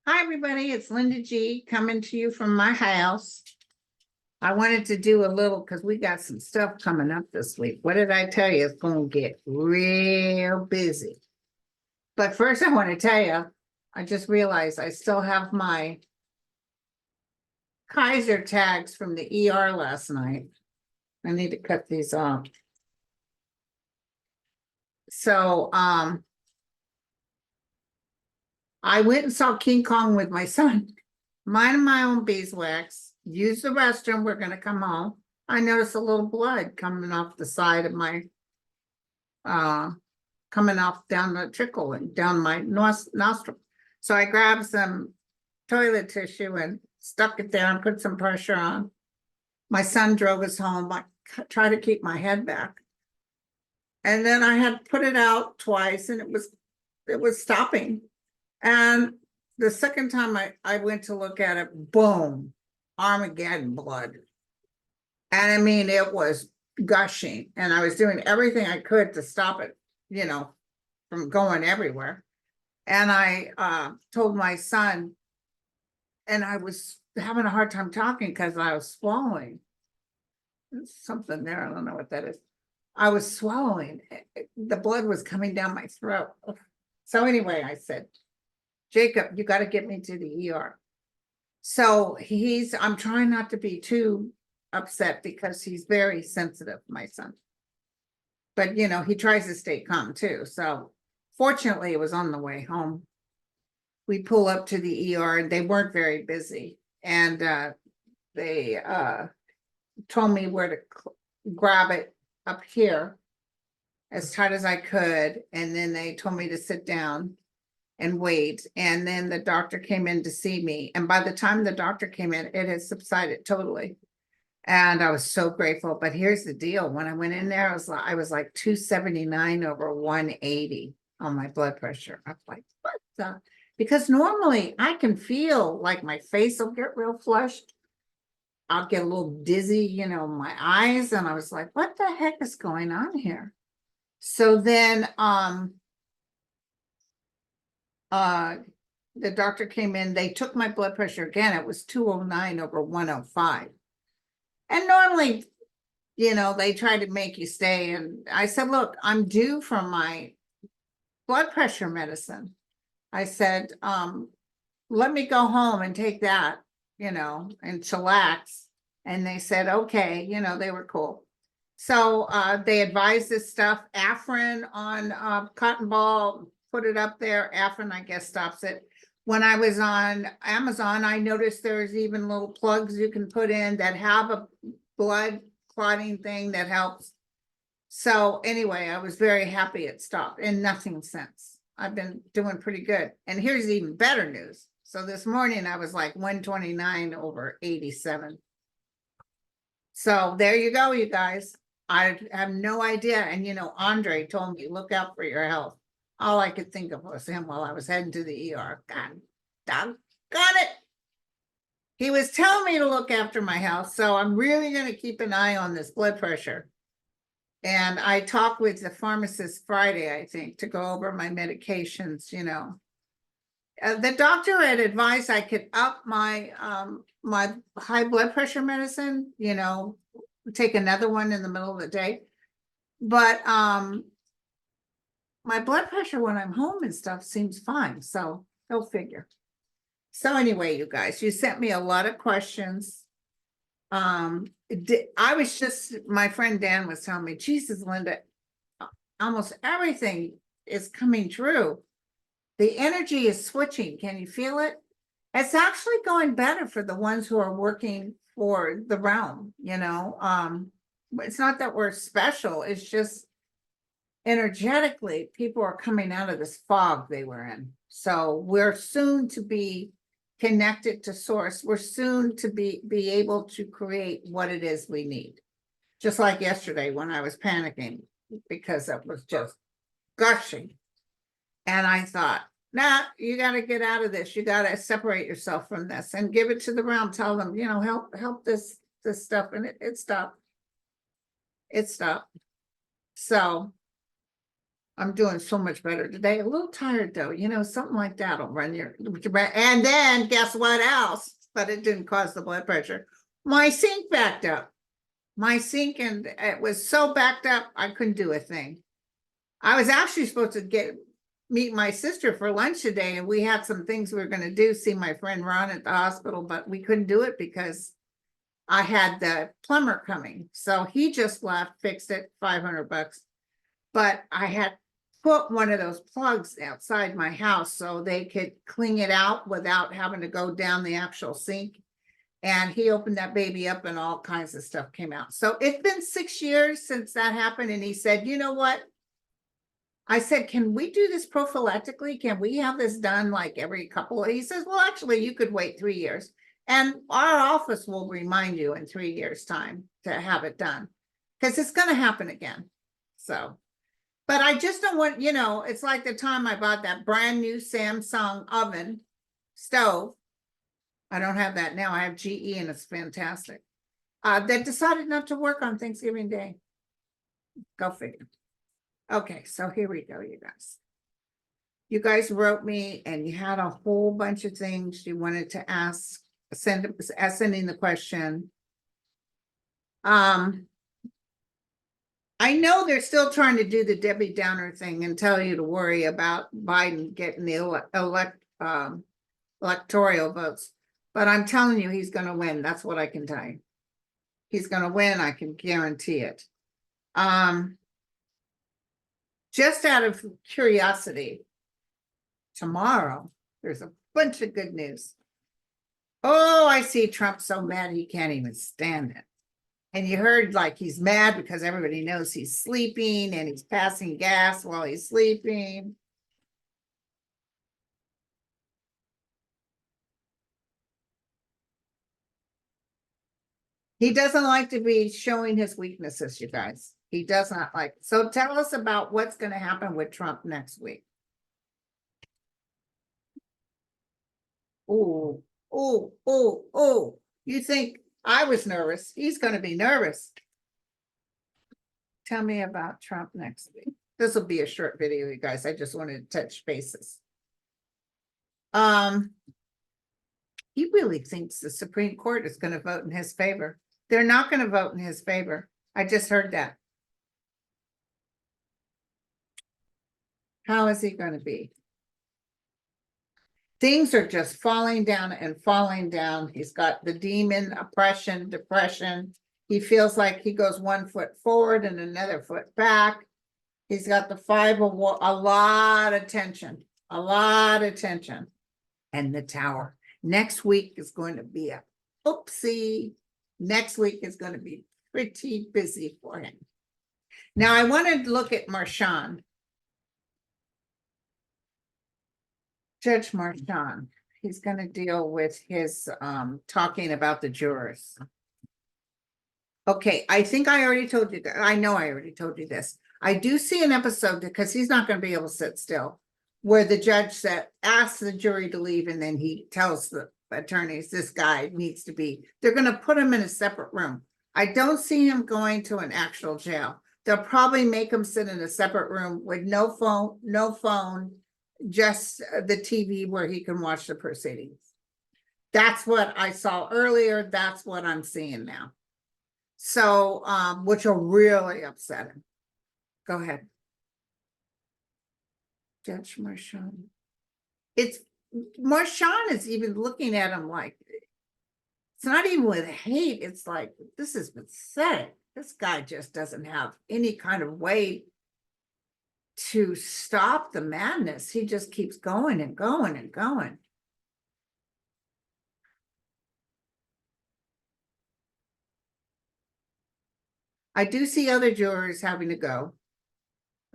Hi, everybody. It's Linda G coming to you from my house. I wanted to do a little because we got some stuff coming up this week. What did I tell you? It's going to get real busy. But first, I want to tell you, I just realized I still have my Kaiser tags from the ER last night. I need to cut these off. So, I went and saw King Kong with my son, minding my own beeswax, used the restroom. We're going to come home. I noticed a little blood coming off the side of my, coming off down the trickle and down my nostril. So I grabbed some toilet tissue and stuck it there and put some pressure on. My son drove us home. I tried to keep my head back. And then I had put it out twice and it was stopping. And the second time I went to look at it, boom, Armageddon blood. And I mean, it was gushing and I was doing everything I could to stop it, from going everywhere. And I told my son, and I was having a hard time talking because I was swallowing. There's something there, I don't know what that is. I was swallowing. The blood was coming down my throat. So anyway, I said, Jacob, you got to get me to the ER. So I'm trying not to be too upset because he's very sensitive, my son. But, he tries to stay calm too. So fortunately, it was on the way home. We pull up to the ER and they weren't very busy. And they told me where to grab it up here as tight as I could. And then they told me to sit down and wait. And then the doctor came in to see me. And by the time the doctor came in, it had subsided totally. And I was so grateful. But here's the deal. When I went in there, I was like 279 over 180 on my blood pressure. I was like, what the? Because normally I can feel like my face will get real flushed. I'll get a little dizzy, my eyes. And I was like, what the heck is going on here? So then the doctor came in, they took my blood pressure again. It was 209 over 105. And normally, they try to make you stay. And I said, look, I'm due for my blood pressure medicine. I said, let me go home and take that, and chillax. And they said, okay, they were cool. So they advised this stuff, Afrin on cotton ball, put it up there. Afrin, I guess, stops it. When I was on Amazon, I noticed there's even little plugs you can put in that have a blood clotting thing that helps. So anyway, I was very happy it stopped and nothing since. I've been doing pretty good. And here's even better news. So this morning I was like 129 over 87. So there you go, you guys. I have no idea. And, Andre told me, look out for your health. All I could think of was him while I was heading to the ER. God, doggone it. He was telling me to look after my health. So I'm really going to keep an eye on this blood pressure. And I talked with the pharmacist Friday, I think, to go over my medications, The doctor had advised I could up my my high blood pressure medicine, take another one in the middle of the day. But my blood pressure when I'm home and stuff seems fine. So they'll figure. So anyway, you guys, you sent me a lot of questions. My friend Dan was telling me, Jesus, Linda, almost everything is coming true. The energy is switching. Can you feel it? It's actually going better for the ones who are working for the realm, It's not that we're special. It's just energetically, people are coming out of this fog they were in. So we're soon to be connected to source. We're soon to be able to create what it is we need. Just like yesterday when I was panicking because it was just gushing. And I thought, nah, you got to get out of this. You got to separate yourself from this and give it to the realm. Tell them, help this stuff. And it stopped. It stopped. So I'm doing so much better today. A little tired though, you know, something like that'll run your, and then guess what else? But it didn't cause the blood pressure. My sink backed up. My sink, and it was so backed up, I couldn't do a thing. I was actually supposed to meet my sister for lunch today, and we had some things we were going to do, see my friend Ron at the hospital, but we couldn't do it because I had the plumber coming. So he just left, fixed it, $500. But I had put one of those plugs outside my house so they could clean it out without having to go down the actual sink. And he opened that baby up and all kinds of stuff came out. So it's been 6 years since that happened. And he said, you know what? I said, can we do this prophylactically? Can we have this done like every couple? He says, well, actually, you could wait 3 years. And our office will remind you in 3 years' time to have it done because it's going to happen again. So, but I just don't want, you know, it's like the time I bought that brand new Samsung oven stove. I don't have that now. I have GE and it's fantastic. That decided not to work on Thanksgiving Day. Go figure. Okay, so here we go, you guys. You guys wrote me and you had a whole bunch of things you wanted to ask, sending the question. I know they're still trying to do the Debbie Downer thing and tell you to worry about Biden getting the electoral votes. But I'm telling you, he's going to win. That's what I can tell you. He's going to win. I can guarantee it. Just out of curiosity, tomorrow, there's a bunch of good news. Oh, I see Trump so mad he can't even stand it. And you heard like he's mad because everybody knows he's sleeping and he's passing gas while he's sleeping. He doesn't like to be showing his weaknesses, you guys. He does not like. So tell us about what's going to happen with Trump next week. Oh, oh, oh, oh. You think I was nervous? He's going to be nervous. Tell me about Trump next week. This will be a short video, you guys. I just wanted to touch bases. He really thinks the Supreme Court is going to vote in his favor. They're not going to vote in his favor. I just heard that. How is he going to be? Things are just falling down and falling down. He's got the demon, oppression, depression. He feels like he goes 1 foot forward and another foot back. He's got the five of a lot of tension, and the tower. Next week is going to be a oopsie. Next week is going to be pretty busy for him. Now I wanted to look at Marchand. Judge Marchand, he's going to deal with his talking about the jurors. Okay, I think I already told you that. I know I already told you this. I do see an episode because he's not going to be able to sit still, where the judge asks the jury to leave, and then he tells the attorneys this guy needs to be. They're going to put him in a separate room. I don't see him going to an actual jail. They'll probably make him sit in a separate room with no phone, just the TV where he can watch the proceedings. That's what I saw earlier. That's what I'm seeing now. So, which will really upset him. Go ahead. Judge Marchand. Marchand is even looking at him like, it's not even with hate. It's like, this is pathetic. This guy just doesn't have any kind of way to stop the madness. He just keeps going and going and going. I do see other jurors having to go.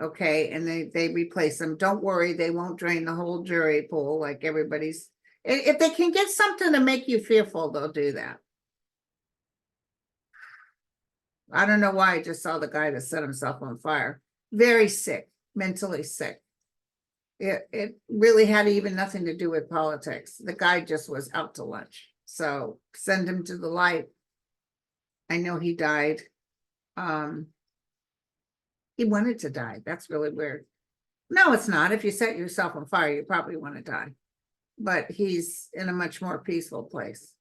Okay, and they replace them. Don't worry, they won't drain the whole jury pool like everybody's. If they can get something to make you fearful, they'll do that. I don't know why I just saw the guy that set himself on fire. Very sick, mentally sick. It really had even nothing to do with politics. The guy just was out to lunch. So send him to the light. I know he died. He wanted to die. That's really weird. No, it's not. If you set yourself on fire, you probably want to die. But he's in a much more peaceful place.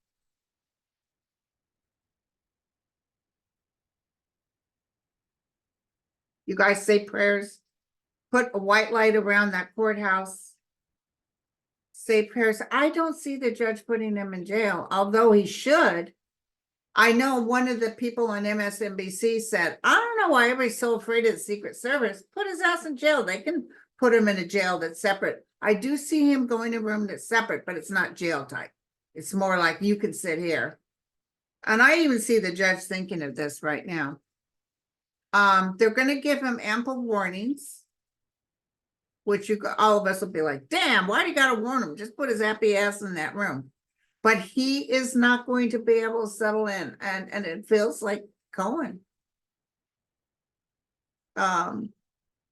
You guys say prayers. Put a white light around that courthouse. Say prayers. I don't see the judge putting him in jail, although he should. I know one of the people on MSNBC said, I don't know why everybody's so afraid of the Secret Service. Put his ass in jail. They can put him in a jail that's separate. I do see him going to a room that's separate, but it's not jail type. It's more like you can sit here. And I even see the judge thinking of this right now. They're going to give him ample warnings, which all of us will be like, damn, why do you got to warn him? Just put his happy ass in that room. But he is not going to be able to settle in, and it feels like Cohen.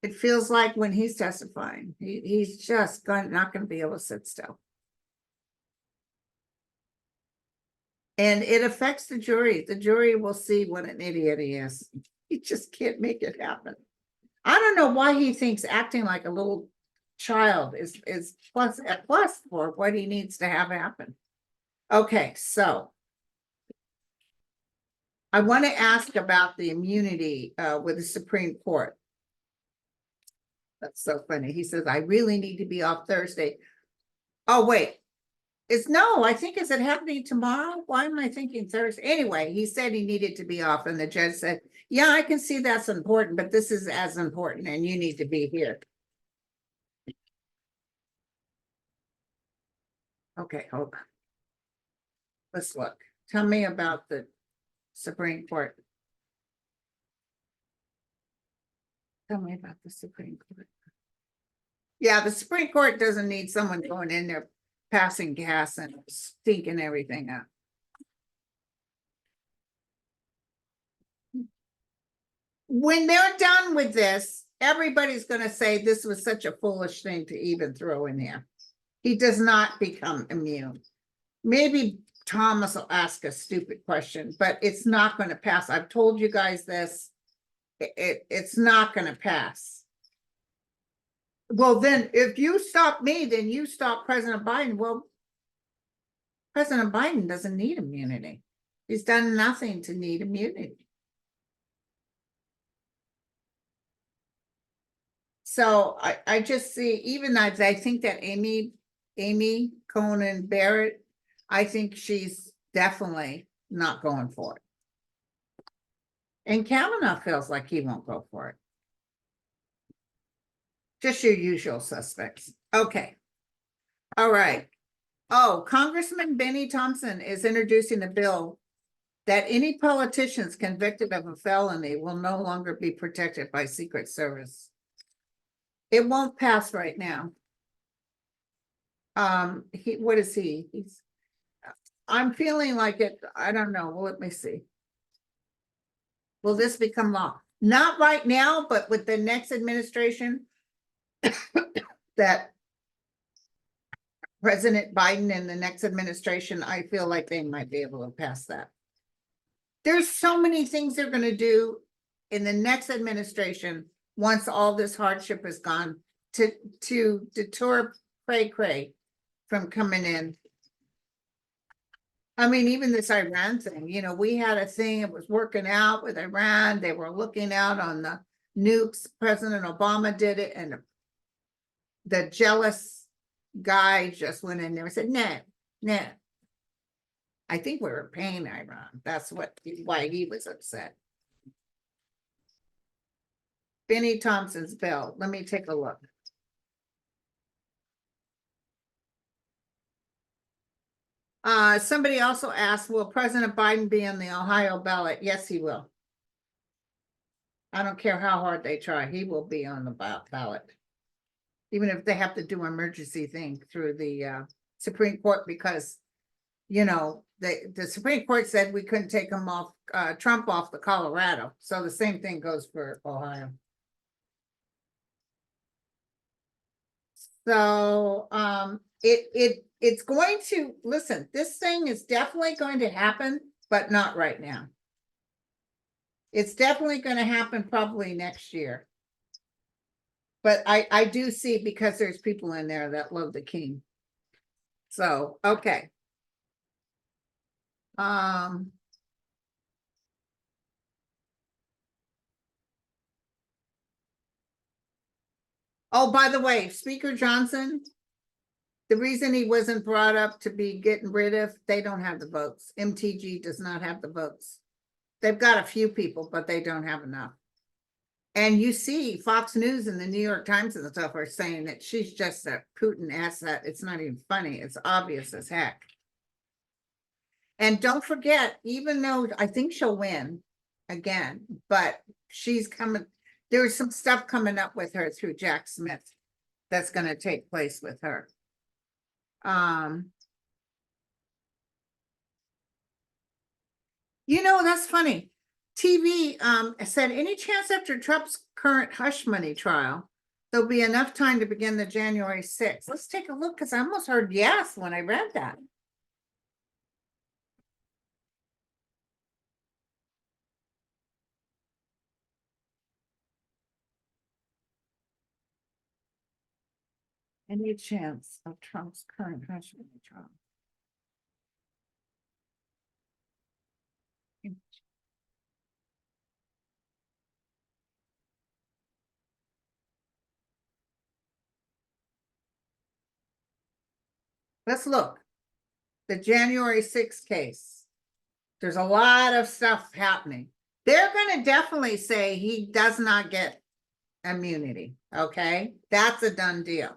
It feels like when he's testifying, he's just not going to be able to sit still. And it affects the jury. The jury will see what an idiot he is. He just can't make it happen. I don't know why he thinks acting like a little child is plus for what he needs to have happen. Okay, so I want to ask about the immunity with the Supreme Court. That's so funny. He says, I really need to be off Thursday. Oh, wait. I think, is it happening tomorrow? Why am I thinking Thursday? Anyway, he said he needed to be off, and the judge said, yeah, I can see that's important, but this is as important, and you need to be here. Okay, hold on. Let's look. Tell me about the Supreme Court. Tell me about the Supreme Court. Yeah, the Supreme Court doesn't need someone going in there passing gas and stinking everything up. When they're done with this, everybody's going to say this was such a foolish thing to even throw in there. He does not become immune. Maybe Thomas will ask a stupid question, but it's not going to pass. I've told you guys this. It's not going to pass. Well, then if you stop me, then you stop President Biden. Well, President Biden doesn't need immunity. He's done nothing to need immunity. So I just see, even I think that Amy Coney Barrett, I think she's definitely not going for it. And Kavanaugh feels like he won't go for it. Just your usual suspects. Okay. All right. Oh, Congressman Benny Thompson is introducing a bill that any politicians convicted of a felony will no longer be protected by Secret Service. It won't pass right now. What is he? I'm feeling like it. I don't know. Well, let me see. Will this become law? Not right now, but with the next administration, that President Biden and the next administration, I feel like they might be able to pass that. There's so many things they're going to do in the next administration once all this hardship is gone to deter cray from coming in. I mean, even this Iran thing, we had a thing, it was working out with Iran. They were looking out on the nukes. President Obama did it, and the jealous guy just went in there and said, nah. I think we were paying Iran. That's why he was upset. Benny Thompson's bill. Let me take a look. Somebody also asked, will President Biden be on the Ohio ballot? Yes, he will. I don't care how hard they try. He will be on the ballot. Even if they have to do an emergency thing through the Supreme Court, because, the Supreme Court said we couldn't take him off, Trump off the Colorado. So the same thing goes for Ohio. So it's going to, listen, this thing is definitely going to happen, but not right now. It's definitely going to happen probably next year. But I do see, because there's people in there that love the king. So, okay. Um. Oh, by the way, Speaker Johnson, the reason he wasn't brought up to be getting rid of, they don't have the votes. MTG does not have the votes. They've got a few people, but they don't have enough. And you see Fox News and the New York Times and stuff are saying that she's just a Putin asset. It's not even funny. It's obvious as heck. And don't forget, even though I think she'll win again, but she's coming, there's some stuff coming up with her through Jack Smith that's going to take place with her. You know, that's funny. TV said, any chance after Trump's current hush money trial, there'll be enough time to begin the January 6th. Let's take a look, because I almost heard yes when I read that. Any chance of Trump's current hush money trial? Let's look. The January 6th case. There's a lot of stuff happening. They're going to definitely say he does not get immunity. Okay, that's a done deal.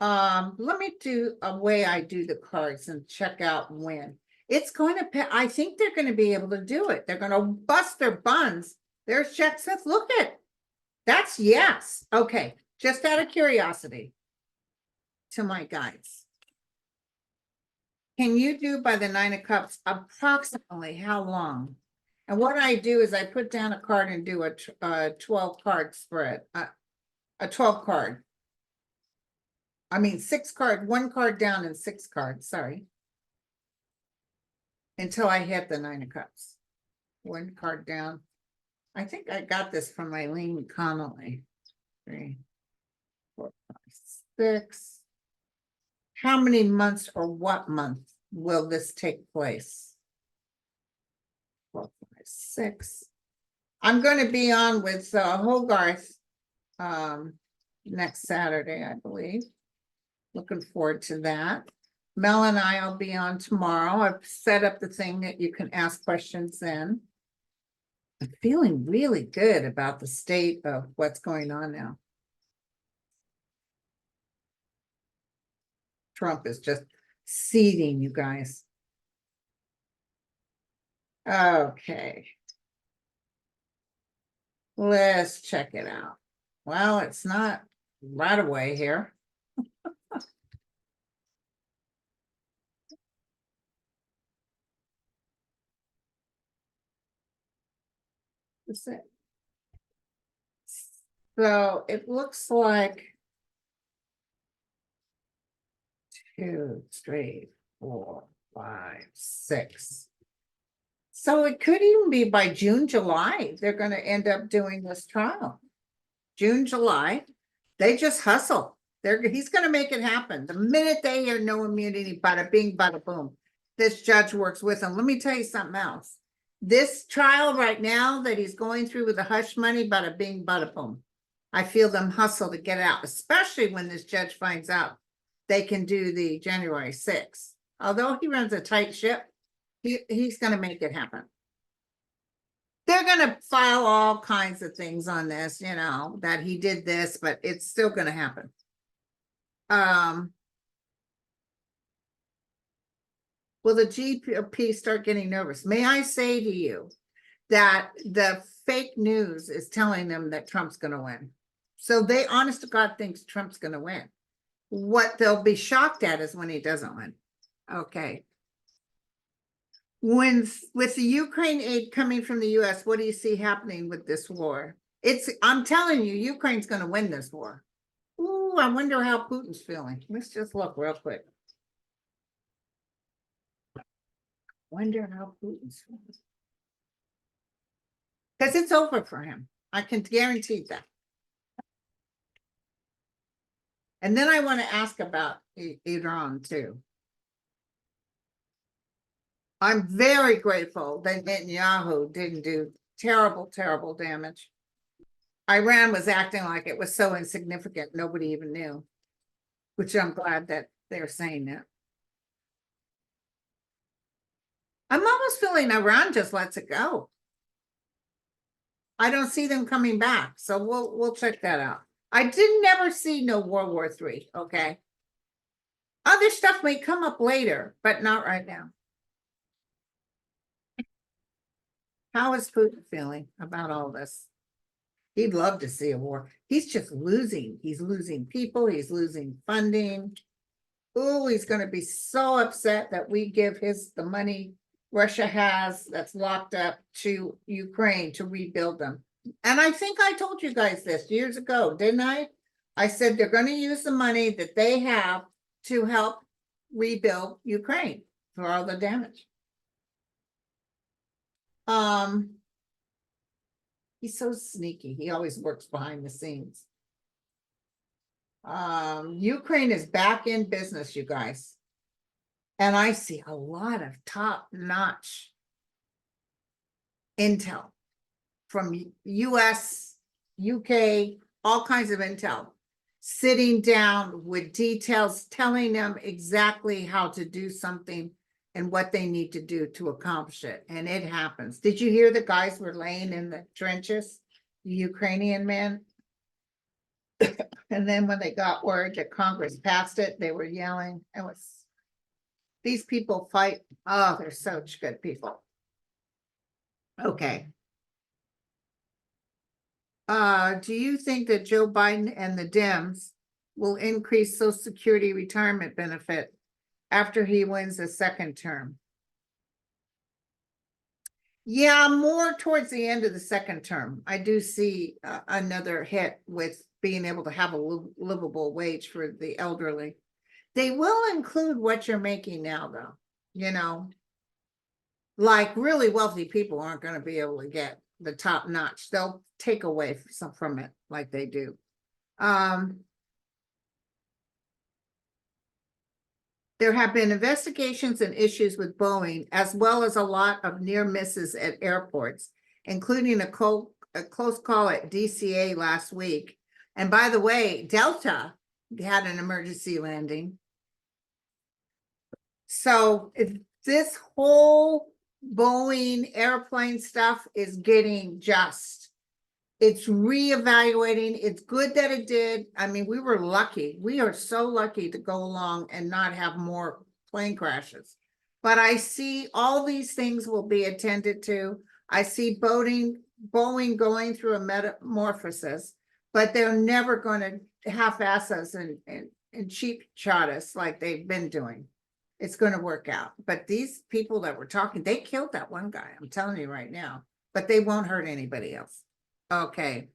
Let me do a way I do the cards and check out when. It's going to, I think they're going to be able to do it. They're going to bust their buns. There's Jack Smith. Look at, that's yes. Okay, just out of curiosity to my guys. Can you do by the 9 of Cups approximately how long? And what I do is I put down a card and do a 12 card spread, a 12 card. I mean, 6 card, 1 card down and 6 cards, sorry. Until I hit the 9 of Cups. 1 card down. I think I got this from Eileen Connolly. 3, 4, 5, 6. How many months or what month will this take place? 4, 5, 6. I'm going to be on with Hogarth next Saturday, I believe. Looking forward to that. Mel and I will be on tomorrow. I've set up the thing that you can ask questions then. I'm feeling really good about the state of what's going on now. Trump is just seething, you guys. Okay. Let's check it out. Well, it's not right away here. That's it. So it looks like 2, 3, 4, 5, 6. So it could even be by June, July, they're going to end up doing this trial. June, July, they just hustle. He's going to make it happen. The minute they hear no immunity, bada bing, bada boom, this judge works with them. Let me tell you something else. This trial right now that he's going through with the hush money, bada bing, bada boom. I feel them hustle to get out, especially when this judge finds out they can do the January 6th. Although he runs a tight ship, he's going to make it happen. They're going to file all kinds of things on this, you know, that he did this, but it's still going to happen. Will the GOP start getting nervous? May I say to you that the fake news is telling them that Trump's going to win. So they, honest to God, thinks Trump's going to win. What they'll be shocked at is when he doesn't win. Okay. With the Ukraine aid coming from the US, what do you see happening with this war? I'm telling you, Ukraine's going to win this war. Ooh, I wonder how Putin's feeling. Let's just look real quick. Wonder how Putin's feeling. Because it's over for him. I can guarantee that. And then I want to ask about Iran too. I'm very grateful that Netanyahu didn't do terrible, terrible damage. Iran was acting like it was so insignificant, nobody even knew, which I'm glad that they're saying that. I'm almost feeling Iran just lets it go. I don't see them coming back, so we'll check that out. I did never see no World War III, okay? Other stuff may come up later, but not right now. How is Putin feeling about all this? He'd love to see a war. He's just losing. He's losing people. He's losing funding. Oh, he's going to be so upset that we give the money Russia has that's locked up to Ukraine to rebuild them. And I think I told you guys this years ago, didn't I? I said they're going to use the money that they have to help rebuild Ukraine for all the damage. He's so sneaky. He always works behind the scenes. Ukraine is back in business, you guys. And I see a lot of top-notch intel from US, UK, all kinds of intel, sitting down with details, telling them exactly how to do something and what they need to do to accomplish it. And it happens. Did you hear the guys were laying in the trenches, the Ukrainian men? And then when they got word that Congress passed it, they were yelling. These people fight. Oh, they're such good people. Okay. Do you think that Joe Biden and the Dems will increase Social Security retirement benefit after he wins a second term? Yeah, more towards the end of the second term. I do see another hit with being able to have a livable wage for the elderly. They will include what you're making now, though. You know, like really wealthy people aren't going to be able to get the top notch. They'll take away some from it like they do. There have been investigations and issues with Boeing, as well as a lot of near misses at airports, including a close call at DCA last week. And by the way, Delta had an emergency landing. So if this whole Boeing airplane stuff is getting it's reevaluating. It's good that it did. I mean, we were lucky. We are so lucky to go along and not have more plane crashes. But I see all these things will be attended to. I see Boeing going through a metamorphosis, but they're never going to half-ass us and cheap shot us like they've been doing. It's going to work out. But these people that were talking, they killed that one guy. I'm telling you right now. But they won't hurt anybody else. Okay.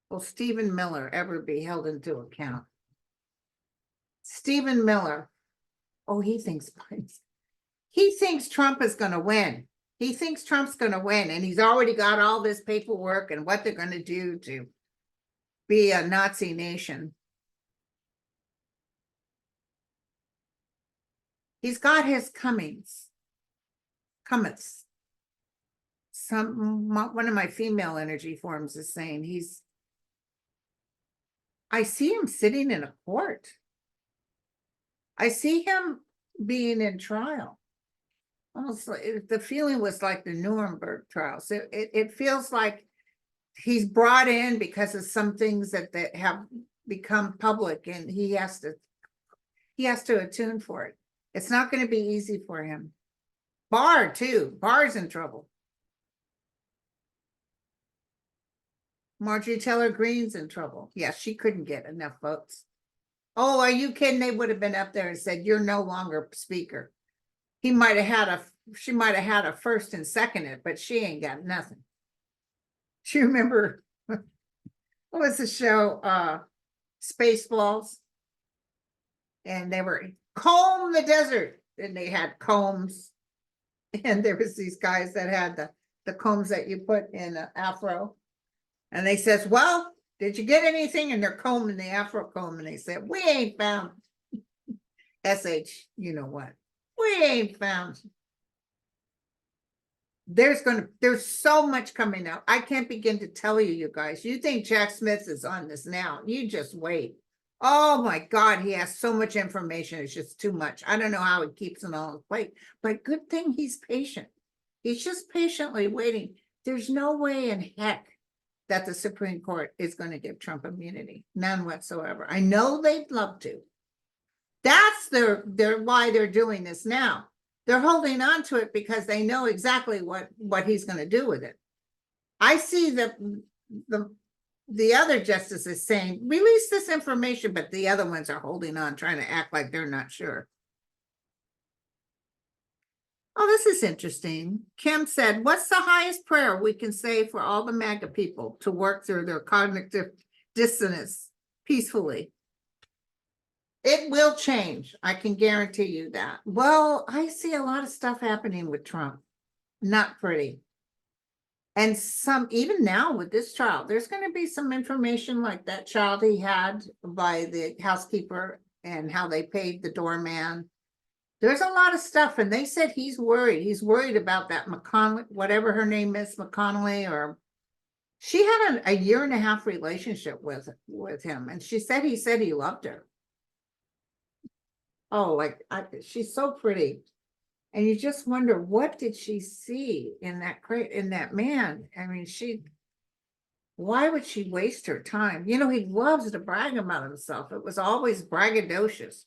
Will Stephen Miller ever be held into account? Stephen Miller. Oh, he thinks Trump is going to win. He thinks Trump's going to win, and he's already got all this paperwork and what they're going to do to be a Nazi nation. He's got his comings. One of my female energy forms is saying I see him sitting in a court. I see him being in trial. Almost like, the feeling was like the Nuremberg trials. It feels like he's brought in because of some things that have become public, and he has to attune for it. It's not going to be easy for him. Barr too. Barr's in trouble. Marjorie Taylor Greene's in trouble. Yeah, she couldn't get enough votes. Oh, are you kidding? They would have been up there and said, "You're no longer speaker." She might have had a first and seconded, but she ain't got nothing. Do you remember what was the show? Spaceballs. And they were comb the desert, and they had combs. And there was these guys that had the combs that you put in an afro. And they says, well, did you get anything? And they're combing the afro comb. And they said, we ain't found SH, you know what? We ain't found. There's so much coming out. I can't begin to tell you, you guys. You think Jack Smith is on this now. You just wait. Oh my God, he has so much information. It's just too much. I don't know how he keeps it on his plate, but good thing he's patient. He's just patiently waiting. There's no way in heck that the Supreme Court is going to give Trump immunity. None whatsoever. I know they'd love to. That's their why they're doing this now. They're holding on to it because they know exactly what he's going to do with it. I see that the other justices saying, release this information, but the other ones are holding on, trying to act like they're not sure. Oh, this is interesting. Kim said, what's the highest prayer we can say for all the MAGA people to work through their cognitive dissonance peacefully? It will change. I can guarantee you that. Well, I see a lot of stuff happening with Trump. Not pretty. And some, even now with this child, there's going to be some information like that child he had by the housekeeper and how they paid the doorman. There's a lot of stuff. And they said he's worried. He's worried about that McConnell, whatever her name is, McConnelly, or she had a 1.5 year relationship with him. And he said he loved her. Oh, like she's so pretty. And you just wonder, what did she see in that man? I mean, why would she waste her time? You know, he loves to brag about himself. It was always braggadocious.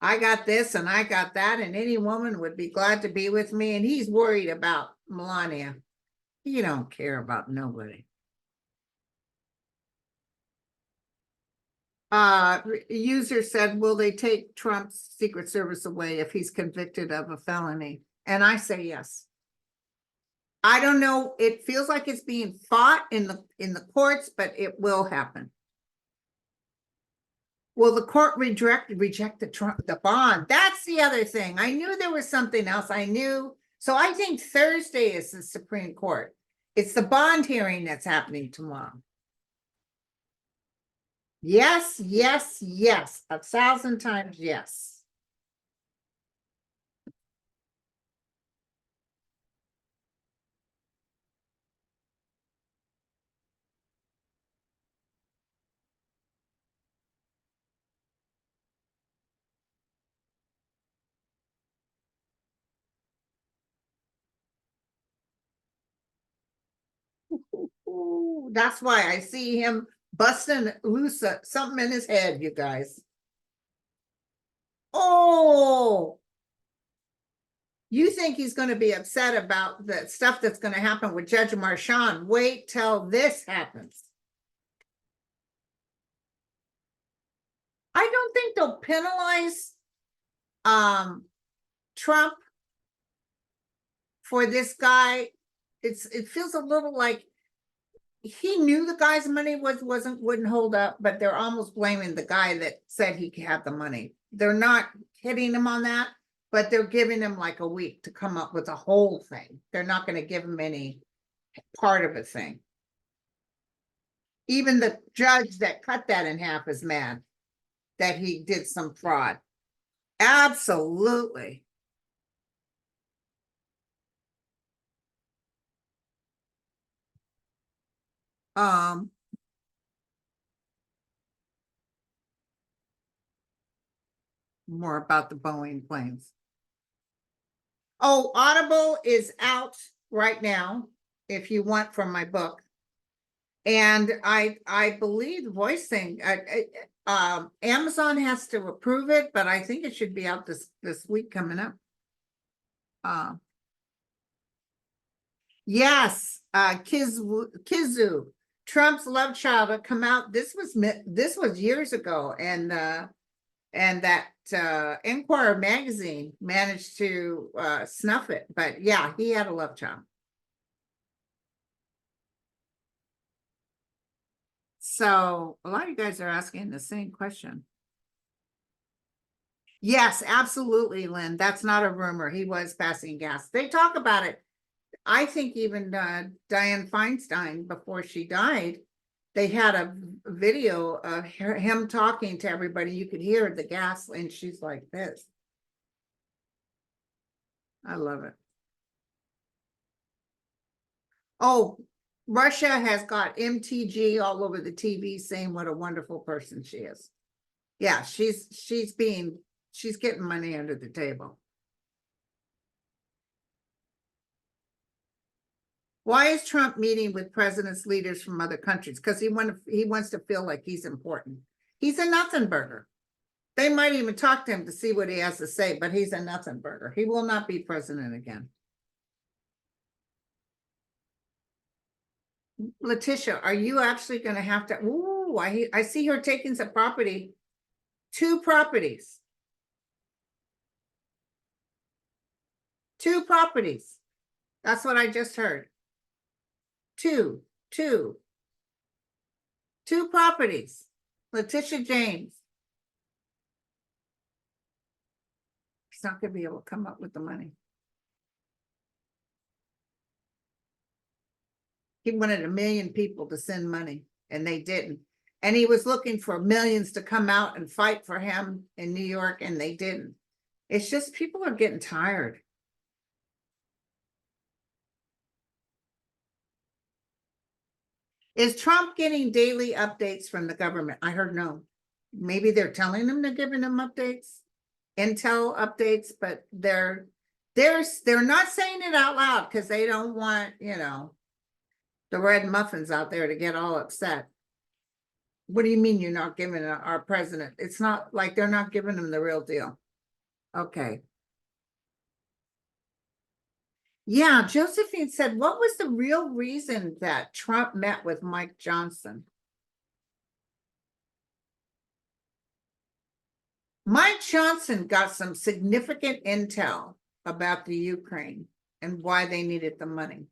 I got this and I got that, and any woman would be glad to be with me. And he's worried about Melania. He don't care about nobody. User said, will they take Trump's Secret Service away if he's convicted of a felony? And I say yes. I don't know. It feels like it's being fought in the courts, but it will happen. Will the court reject the bond? That's the other thing. I knew there was something else. I knew. So I think Thursday is the Supreme Court. It's the bond hearing that's happening tomorrow. Yes, yes, yes. 1,000 times yes. Ooh, that's why I see him busting loose something in his head, you guys. Oh, you think he's going to be upset about the stuff that's going to happen with Judge Marchand? Wait till this happens. I don't think they'll penalize Trump for this guy. It feels a little like he knew the guy's money wouldn't hold up, but they're almost blaming the guy that said he could have the money. They're not hitting him on that, but they're giving him like a week to come up with a whole thing. They're not going to give him any part of a thing. Even the judge that cut that in half is mad that he did some fraud. Absolutely. More about the Boeing planes. Oh, Audible is out right now if you want from my book. And I believe the voice thing, Amazon has to approve it, but I think it should be out this week coming up. Yes, Kizu, Trump's love child had come out. This was years ago, and that Enquirer magazine managed to snuff it. But yeah, he had a love child. So a lot of you guys are asking the same question. Yes, absolutely, Lynn. That's not a rumor. He was passing gas. They talk about it. I think even Dianne Feinstein, before she died, they had a video of him talking to everybody. You could hear the gas, and she's like this. I love it. Oh, Russia has got MTG all over the TV saying what a wonderful person she is. Yeah, she's getting money under the table. Why is Trump meeting with presidents, leaders from other countries? Because he wants to feel like he's important. He's a nothing burger. They might even talk to him to see what he has to say, but he's a nothing burger. He will not be president again. Leticia, are you actually going to have to? Ooh, I see her taking some property, 2 properties. 2 properties. That's what I just heard. 2 properties. Leticia James. He's not going to be able to come up with the money. He wanted 1 million people to send money, and they didn't. And he was looking for millions to come out and fight for him in New York, and they didn't. It's just people are getting tired. Is Trump getting daily updates from the government? I heard no. Maybe they're telling him they're giving him updates, intel updates, but they're not saying it out loud because they don't want, the red muffins out there to get all upset. What do you mean you're not giving our president? It's not like they're not giving him the real deal. Okay. Yeah, Josephine said, what was the real reason that Trump met with Mike Johnson? Mike Johnson got some significant intel about the Ukraine and why they needed the money.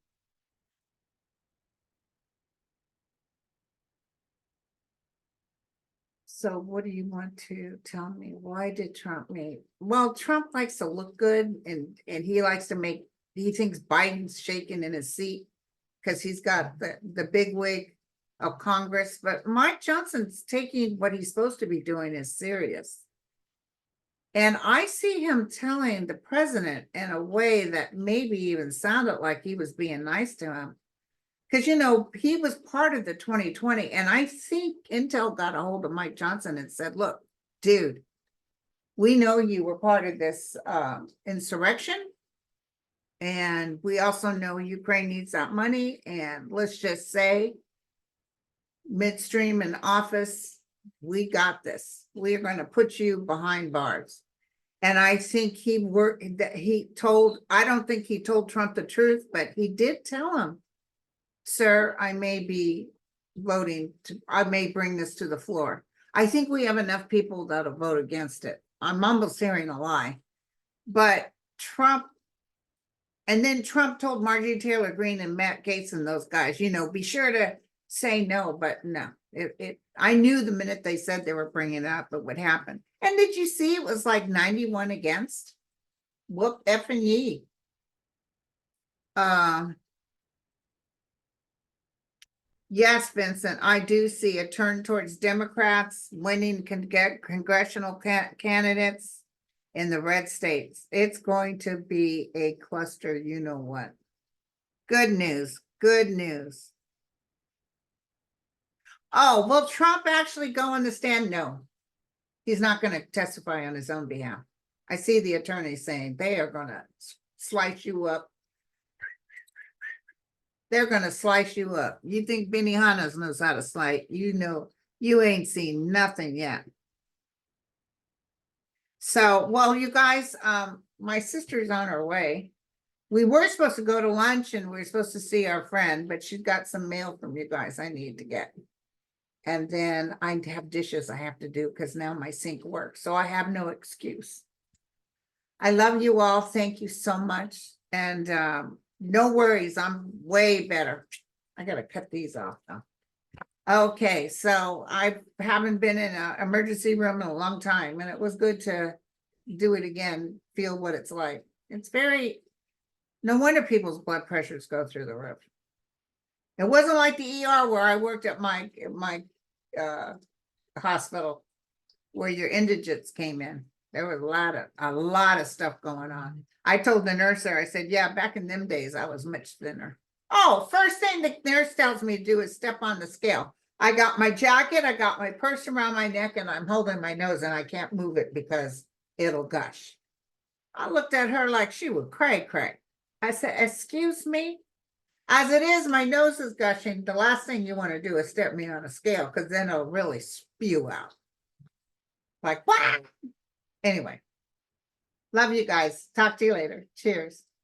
So what do you want to tell me? Why did Trump meet? Well, Trump likes to look good, and he likes to he thinks Biden's shaking in his seat because he's got the big wig of Congress. But Mike Johnson's taking what he's supposed to be doing is serious. And I see him telling the president in a way that maybe even sounded like he was being nice to him. Because, he was part of the 2020. And I think Intel got a hold of Mike Johnson and said, look, dude, we know you were part of this insurrection. And we also know Ukraine needs that money. And let's just say, midstream in office, we got this. We are going to put you behind bars. And I think I don't think he told Trump the truth, but he did tell him, sir, I may bring this to the floor. I think we have enough people that'll vote against it. I'm almost hearing a lie. But and then Trump told Marjorie Taylor Greene and Matt Gaetz and those guys, be sure to say no, but no. I knew the minute they said they were bringing it up, it would happen. And did you see it was like 91 against? Whoop effing ye. Yes, Vincent, I do see a turn towards Democrats winning congressional candidates in the red states. It's going to be a cluster, you know what. Good news, good news. Oh, will Trump actually go on the stand? No, he's not going to testify on his own behalf. I see the attorney saying they are going to slice you up. They're going to slice you up. You think Benihana knows how to slice? You ain't seen nothing yet. So, well, you guys, my sister's on her way. We were supposed to go to lunch and we were supposed to see our friend, but she's got some mail from you guys I need to get. And then I have dishes I have to do because now my sink works. So I have no excuse. I love you all. Thank you so much. And no worries. I'm way better. I got to cut these off though. Okay. So I haven't been in an emergency room in a long time, and it was good to do it again, feel what it's like. It's very, no wonder people's blood pressures go through the roof. It wasn't like the ER where I worked at my hospital where your indigents came in. There was a lot of stuff going on. I told the nurse there, I said, yeah, back in them days, I was much thinner. Oh, first thing the nurse tells me to do is step on the scale. I got my jacket, I got my purse around my neck, and I'm holding my nose and I can't move it because it'll gush. I looked at her like she would cray. I said, excuse me? As it is, my nose is gushing. The last thing you want to do is step me on a scale because then it'll really spew out. Like, what? Anyway, love you guys. Talk to you later. Cheers.